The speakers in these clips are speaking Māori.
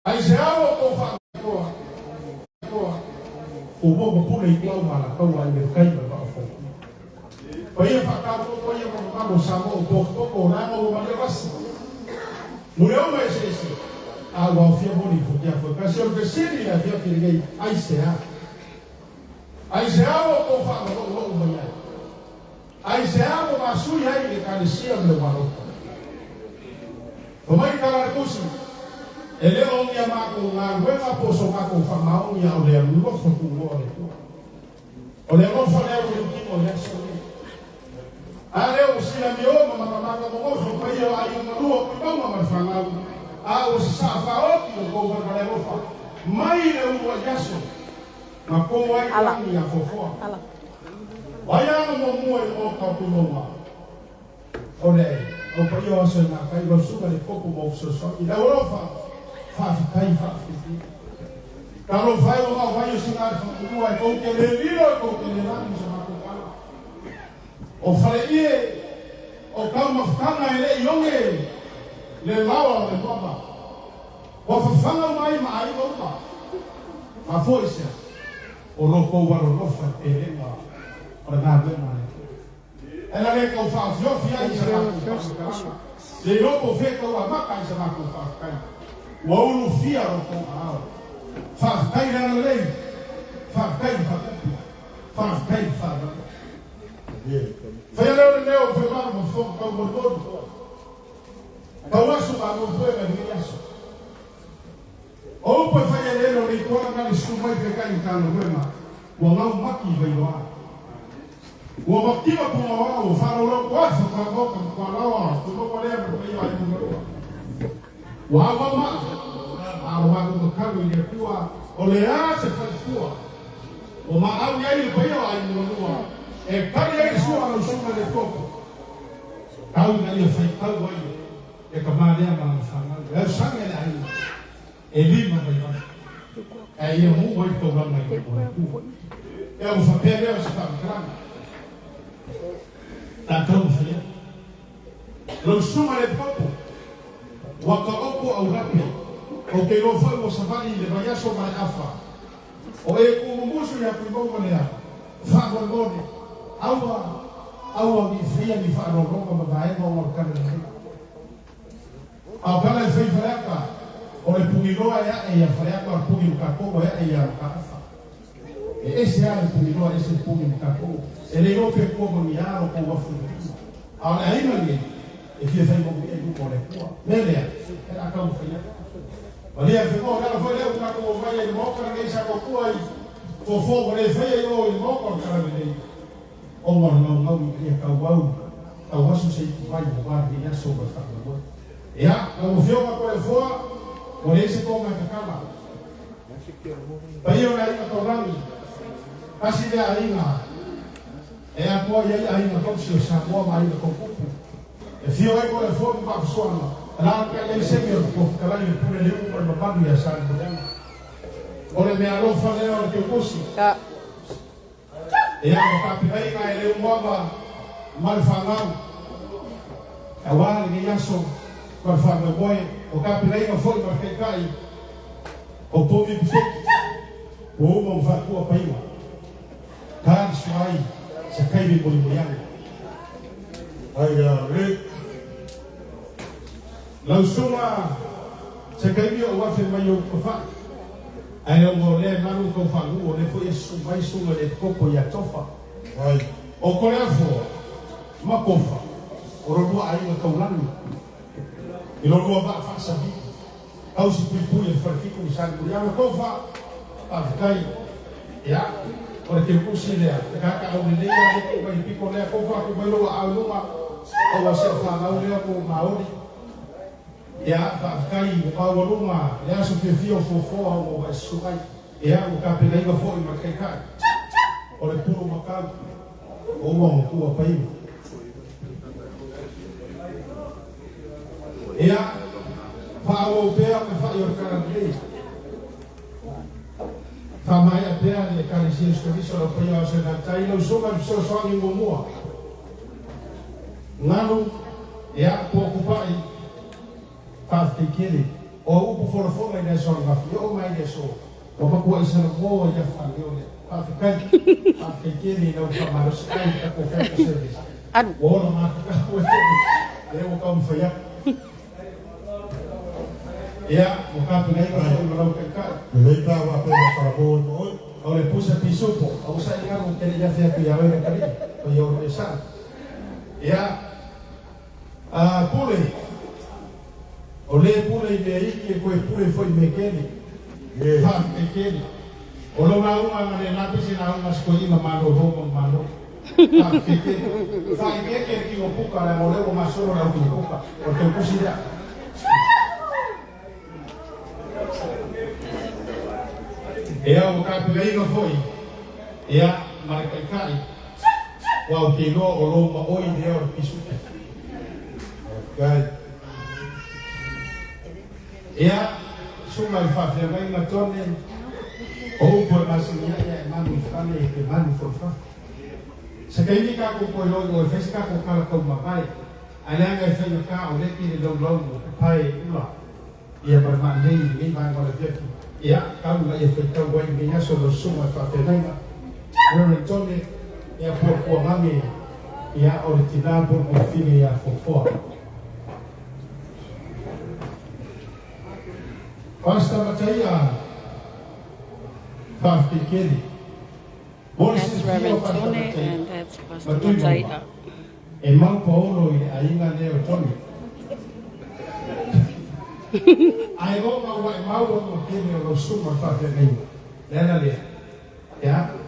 Ai se alo ko fa ko o bo ko le ko mala ko ai le kai ba fo pa ia fa ka ko ia ko mo sa mo ko na mo ma le vas no eu mais esse a wa fia boni fo dia fo ka se o que se ni la fia que le ai se alo ko fa ko mo ia ai se alo ma su ia le ka le sia me wa ro o mai ka la kusi ele o mia ma ko nga wena po so ma ko fa ma o ya o le lu fo ku o le o le mo fa le o ki mo le so ale o si la mi o ma ma ko mo fo pa ia ai no lu ko pa ma fa nga a o sa fa o ki ko ko le mo fa mai le o ya so ma ko ai ka mi ya fo fo vai ano mo mo e o ka ku no ma o le o pa ia so na ka i lo su le ko mo so so i la o fa kai fa kalau vai o vai o sinal fa o vai com que le viro com que le dá no sama ko kala o fale ie o calma fana ele yonge le lawa le papa o fa fana mai mai o pa a força o loco waro no fa ele ma para nada mais ela le ko fa fio fia i sama ko le loco fe ko a maka i sama ko fa kai Wau fia roko ao. Fa kai na lei. Fa kai. Fa leo fe ma mo fo ko mo do. Ka wasu ba mo foi na minha so. O po fa leo ni ko na ni su mai ke kai ka no wema. Wa ma maki vai wa. Wa makima ko wa o fa lo ko fa ko ko la wa ko ko le ko ia ai mo ro. Wa mama awa ko karu ile kuwa ole ase falfua o ma au yai ko yo ai no no e kari ai sua no suma de topo kau na ia fai kau wai e ka mare ma fanga e sangue ai e lima vai vai e ia mu wai to ga mai ko e o fa pele o sa kran ta kau fai lo suma de topo waka opo au rapi o que lo foi o safari de vayaso mai afa o e ku musu ya ku bongo ne fa bongo awa mi fia mi fa ro ro ma vai mo mo kan ne a pala fei fraka o e pugino ya e ya fraka o pugino ka ko ya e ya ka fa e esse ano pugino esse pugino ka ko ele no pe ko mo ya ro ko wa fu a ai no ni e fia fai mo e ko le ko melea era ka mo fia Maria ficou ela foi leu na como vai ele mo para que já com aí fofo ele foi eu ele mo para cara dele o não ia cauau sei que vai roubar minha sombra tá bom já não viu uma coisa fora por isso como é que cama aí eu aí na programa assim de aí na é apoio aí na como se chamou mais com cupo e viu aí por fora para pessoa lá que ele sempre por calar ele por ele por uma parte ya sabe ora me alo fale ora que curso e a capirai na ele uma malfangão agora que já sou para fazer boi o capirai não foi para que cai o povo o homem vai com a paima cara sai se cai de boliviano aí lau suma se kai o wa fe mai o fa ai o mo le manu ko fa lu o le foi su mai su le copo ya tofa ai o ko le fo ma ko fa o ro ai ma ka ulani e lo va fa sa vi au si pu e fa fi ko sa ku ya ko fa kai ya porque ku si le ka o le ya ko mai pi ko le ko fa ko mai lo a lu ma o wa se fa ma le ko ma o ya kai o waluma ya so fe fio fofo o vai suai ya o kapela iba fo ma kai kai o le puro makau o mo ku pai ya fa o pe me fa yo karande fa mai a pe le karisi sto viso lo pai o se na tai no so ma so so ni mo ngano ya po ku pai faz que querer o upu fora ina so nga fio mai de so o ma ko isa mo ya fa yo le pa fi kini no fa maros ai ta ko fa service o no ma ka ko e o ka fa ya ya o ka tu nei ka so no ka le ta wa pe para bo o le pusa pisupo o sa ia no que ya fe ya ve ka ni o yo de sa ya pule o le pule i le iki e koe pule foi mekeni fa mekeni o lo na uma le na pisi na uma skoi ma malo romo malo fa mekeni fa mekeni ki o puka la mo le o masoro la puka o te pusi ya e o ka pule no foi e a markai wa o ke no o lo ma oi de o pisu Gai. Ia, suma i whawhia mai na tone, o upo e masu ia e manu whane e manu whawha. Sa kaini ka ko koe loi o e whaisi ka ko kala kau mapai, a leanga e whaina ka o leki ni lau lau o pai ula. Ia marma nei ni mai wala whiaki. Ia, kau la e whaitau wai mi aso no suma i whawhia mai na. Rere tone, ia pua mami, ia o le tina por mo fine ia fofoa. Basta Mataya, That's Reverend Tony and that's Pastor Mataya. E mau Paulo i ainga neo Tony. Ai ronga wa e mau o kene o suma whawhia nei. Lena lea. Ya?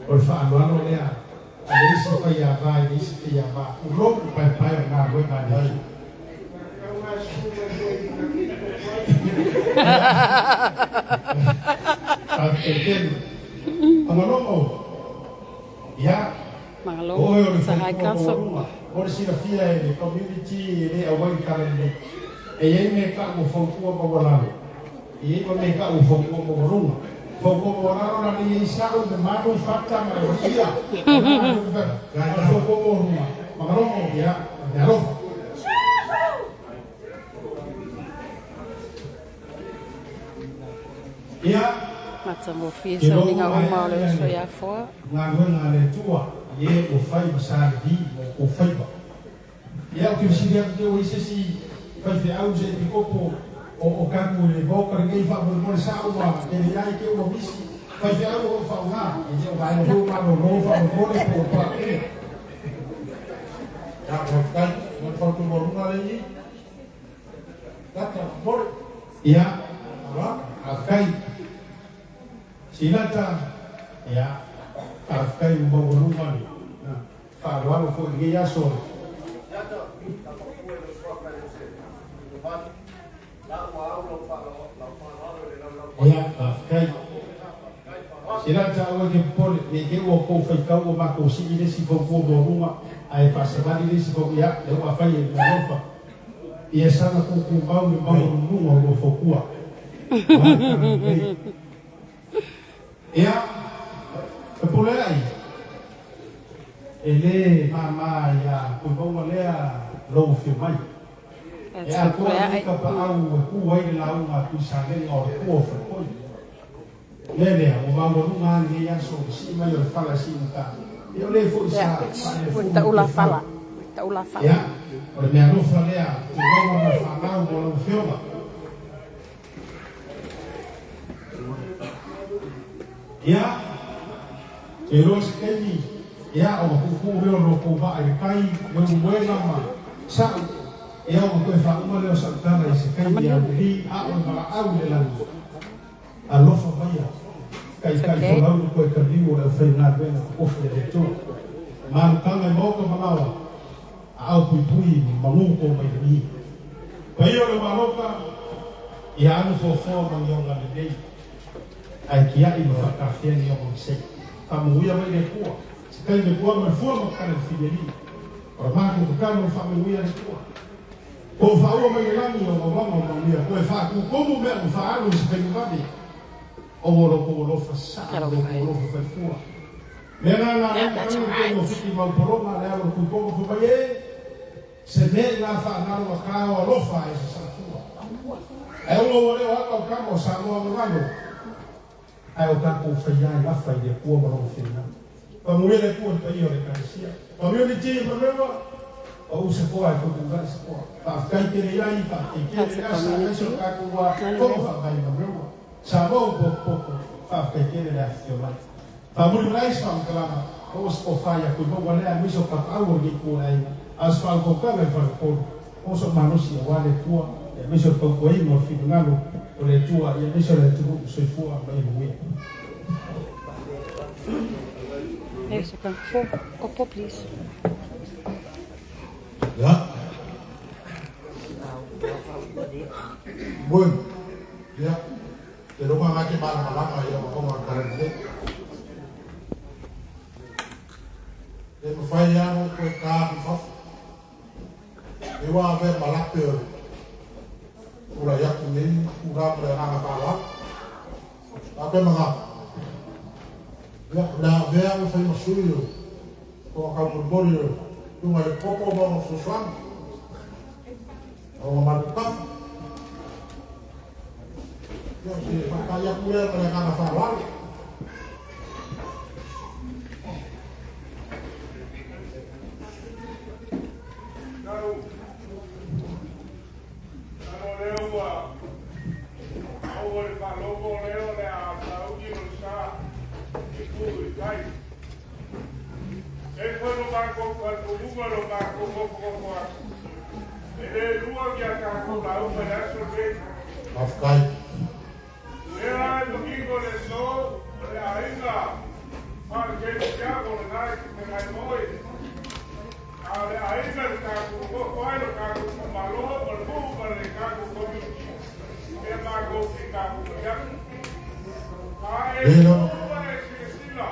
O whaanoano lea. A leisi whai a vai, leisi whai a vai. U roku pai pai o ngā wenga nei. Magalo, sa hai kaso. Ora sira fia e community e awai karande. E ei me ka mo fontua mo wala. E ei me ka mo fontua mo wala. Fontua mo wala na ni isa o de mano fakta ma ria. Fontua mo wala. Magalo ya, ya lo. Ia mata mo fisa ni nga uma le so ya fo nga nga le tua ye o fai sa di o fai ba ia o que se dia que o ise si fai fe au je di copo o ka mo le boca ngai fa mo sa uma e le ai que o misi fai fe au o fa nga e je vai no ma no fa mo le po pa e ya o kai mo fa tu mo nga le ni kata mo ia ala akai Silata ya afkai mbongoluma ni fa walo fo ngi yaso ya afkai silata o ke pole ni ke wo ko fa ka wo ma ko si ni si fo ko mbongoluma ai fa se va ni si fo ya le wa fa ye no ia sana ko ko ba ni mbongoluma wo fo kuwa ia e pule ai ele mama ya ko bonga lea lo fi mai e a ko ka pa au ku wai la uma tu sa le o ko fo ko le o ma mo nga ni ya so si mai o fala si ta eu le fo sa ta ula fala ya o me anu fa lea tu bonga ma fa na o lo fi ma ya eros keni ya o ku ro ro ko ba ai kai mo buena ma sa ya o ko fa mo le sa ta re se kai ya di a o ma au le la a lo fa ba ya kai kai ko ko ka di o fa na ben ko fe de to ma ka me mo ko ma wa a o pui ma mo ko mai ni pa yo le ma lo ka ya no fo fo ma yo la de ai kia i ma whakawhia ni o se. Ka muia mai le kua. Se kai me kua mai fua ma kare whiweri. Ora māku ka kano whamuia le kua. Ko whaua mai le langi o mawama o mawia. Ko e whaku komu mea o whaaru i se kai mwabi. O moro ko lofa sa. O moro ko whai fua. Mea nā nā kano whiti mauporoma le alo ku komu whapai e. Se me nā whaanaro a kāo a lofa e se sa fua. Ai o le wa ka mo sa mo ngalo. Ai o ka ko fai la fai de ko mo fina. Pa mo le ko pa io le kansia. Pa mo le ti mo le o se ko ai ko nga se ko. Pa kai ke le ai pa ke ke la sa le so ka ko wa ko fa bai mo le. Sa mo po pa ke ke le afio mai. Pa mo le sa mo kala o se fa ya ko mo wale a mi so pa au ni ko ai. As fa ko ka le fa ko. O so manusia wale tua. Ya miso pokoi mo finalo o le tua ya miso le tu so fua mai mo. Deze kan op please. Ja. Bueno. Ya. Pero mga ke para malama ya ko ma karante. E mo fai ya mo ko ka fa. E wa ver malapeo. Ura ya kunin, ura berana kalah. Apa mengapa? Ya, dah biar saya masuk. Kau akan berburu. Tu ada pokok bawang susuan. Orang mantap. Ya, si kaya kuliah berana kalah. Afkai. Era el domingo de sol, la isla, para que ya con la hoy. A isla el caco, el caco con valor, el buco, el caco con el mago y caco ya. Ay, no es isla.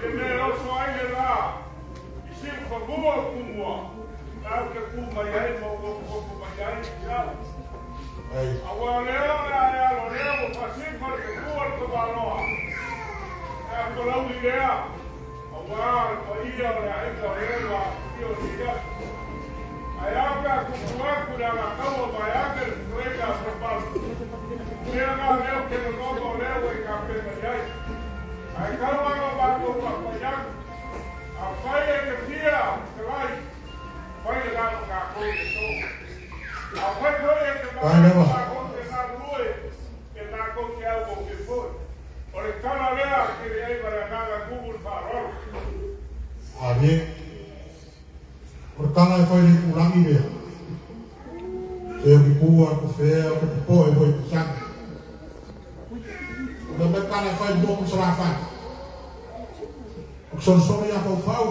El meroso hay la. Y si por buco como, claro que como ya hay como ya hay. Agora leo o Pacífico que curto valor. É por lá o ideia. Agora aí aí correndo eu diga. Aí a cultura por ela não vai a que entrega para baixo. Pega leo que não leo e capeta aí. Aí calma não vai para apoiar. A faia que tira, vai lá no carro de som. Pertama foi de ulangi dia. Eu que kuat ku fe ke po e foi pisang. O pertama foi do ku selafan. O son ya fau.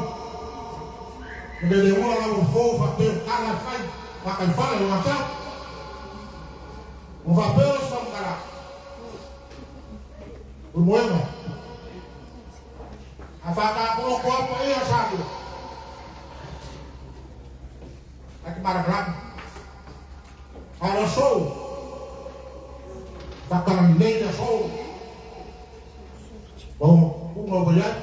O de ora o fou fa ter ala fai. Makan fala no mata. O vapor só cara. O moema. A vaca com o copo aí, sabe? Aqui para Para show. Vaca na meia show. Bom, uma olhar.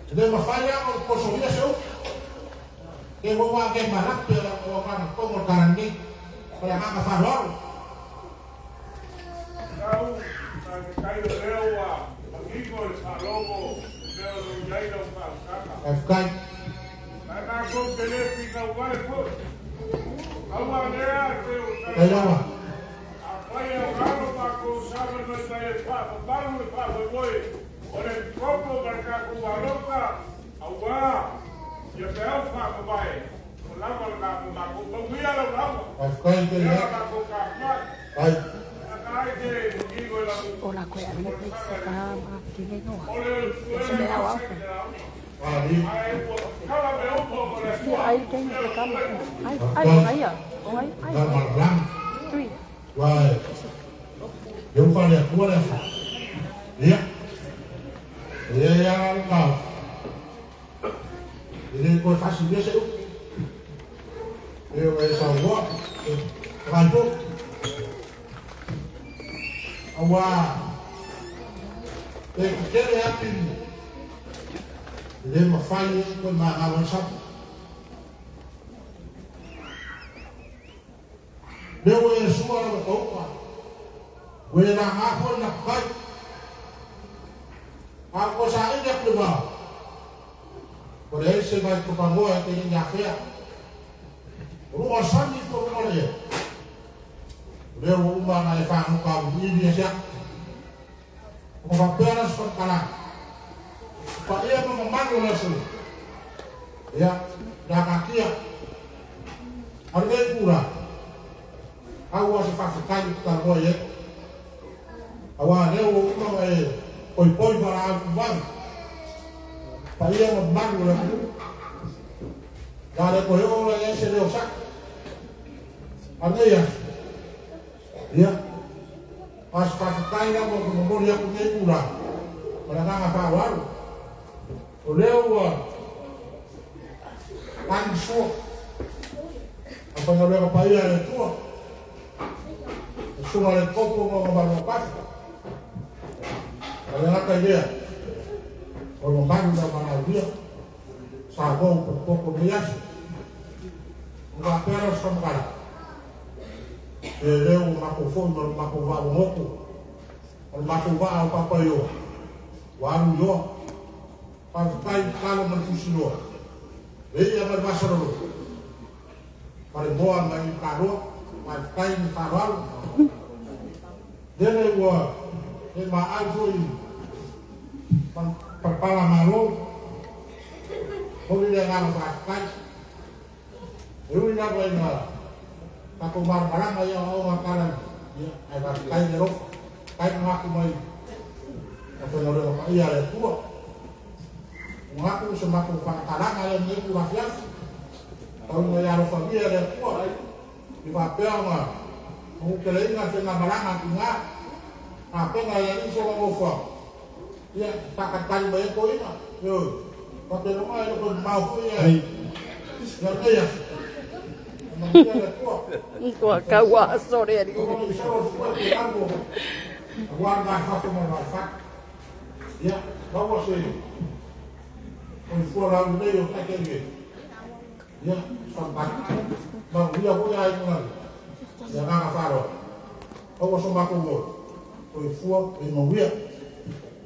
Jadi mafanya kalau posisinya show. Que vou alguém barato pela como carne para a farol. Não, cai do leu a amigo salomo do jairo para Ficar. Na com telefone vai foi. Agora Aí apoia o ralo para com sabe no vai para foi. Olha copo para cá com a louca. Agora ya veo fa vai. O lava na com via la lava. Vai ficar entendendo. Vai. Hola, kuya, ano po sa tingin ko. Sa dalawa ako. Ali. Ay, kayo na kama. Ay. Gambar blank. Three. Vai. Eu falei a tua essa. Ia. Ia legal. Ele foi fácil de ser. Eu aí salvou. Rantou. Agora, tem que ter rápido. Ele me faz com uma avançada. Leo Yesu anatoka. Wewe na hapo na kai. Hapo sahihi kwa por eso vai to pamoja que ya fea. Ruo sani to mole. Leo uma na fa no ka ni ya. Ko va pera so kana. Pa ia no mando na so. Ya, da kakia. Arde pura. Awa se fa kai ta moye. Awa leo uma oi para van. Paia mo bango la ku. Dale ko yo la ya se le osa. Ande ya. Ya. Pas kai la mo ya ku ne pura. Para nga fa waru. O leo kan so. Apa nga le paia le tu. Suma le copo mo ba no pas. Ala ka idea. Kalau baru dah mana dia, sabong pokok bias, enggak peres sama kali. Leo makufon, makuva moku, makuva apa yo, waru yo, partai kalau menfusi yo, dia berbahasa dulu. Pada buah main karo, partai karo, dia lewat, dia maaf ini. Kepala malu, boleh dia nggak pakai, ini dia boleh nggak, aku barang aja orang makanan, ya, ada kain jeruk, kain ngaku mai, apa yang orang apa iya ada tua, ngaku semaku pangkalan aja ni kurang siap, kalau nggak ada famili ada tua, di papel mah, mau kelain nggak senang barang ngaku nggak, apa nggak yang ini semua over. Ya, tak kali banyak poin lah. Yo, pakai rumah itu pun mau ya. Ya, ya. Tua kawa sore ni. Warga satu manfaat. Ya, bawa sih. Orang ini yang tak kiri. Ya, sampai. Bang, dia punya itu kan. Jangan kafaro. Bawa semua kubur. Kau fuak, ini dia.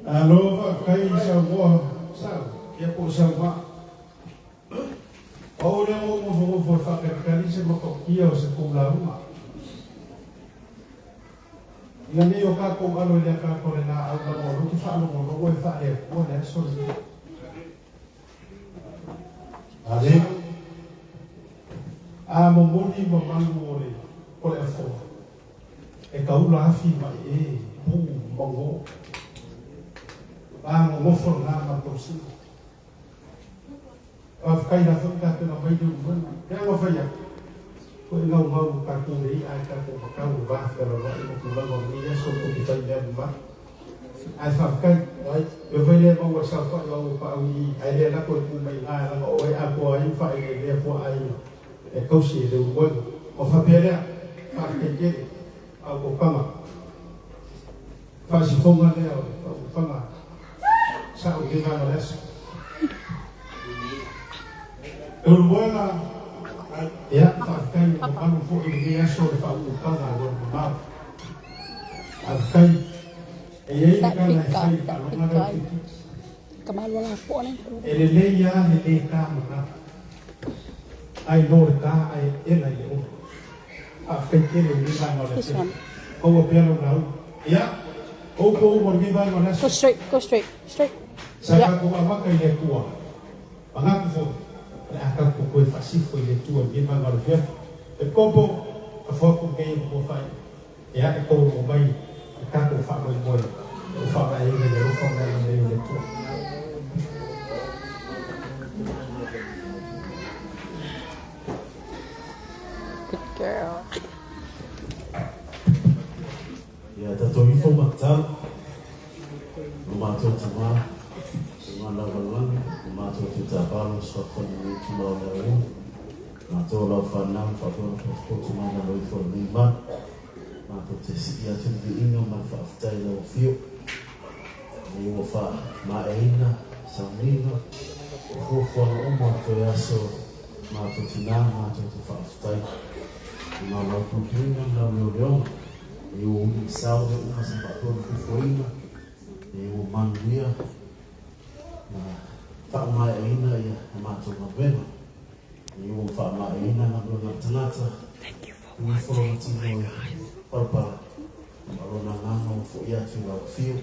Alo, kai sa mo sa ya po sa ma. Ora mo for fa kali se mo kia se ko la uma. Ya ni o ka ko alo ya ka ko na au na mo tu sa mo no ko fa e ko na so. Ade. Mo moni mo mangu ore ko le fo. E ka u la fi mai e pu mo. Ang ngofol na magtosi. Kaya na fun ka na may duman. Kaya mo faya. Kung ngaw ka kuri ay ka ko ka ba pero na imo kulang mo niya so ko kita yan ba. Ay fakay ay bevele mo sa fa yo pa wi ay na ko may na o ay ako ay fa ay po ay ko si de wo o fa pera pa ke ako kama. Fa si fonga ne o kama. Sa ulinan mo les. Urbuena ya fakay ang po iniya so pa utang na ma. Fakay ay ka na say pa na Kamalo lang po lang. eleleya ka na. Ay Lord ka ay elayo. Fakay kilo ni ba mo les. Ko pero na. Ya. Opo mo ni ba mo les. Go straight. Saka ko ama kay le kuwa. Pangako fo. Akan ko ko fasifo ile tu ni ba ngal fe. E kopo afo ko kay ko fa. Ya ko mo mai ka ko fa mo mo. Ko fa ba ile le ko na ile tu. Good girl. Ya tato info maktal. Lumato tama. Malawalan, lumato kita palu sokon ni tulau lalu. Mato lau fanam fakon kau cuma lalu info lima. Mato tesi ya tumpi ingat manfaat tay lau fiu. Ni wafa maena samina. Kufon umur tu yaso mato tinam mato tu faat tay. Nga lau kutuina lau leo e o umi sao e uma sa patonu kufoina e o manuia na whaamai eina ia e mātou na wena e o whaamai eina na lona tanata ui whoro matino e parapara marona ngano fo ia tu lau fiu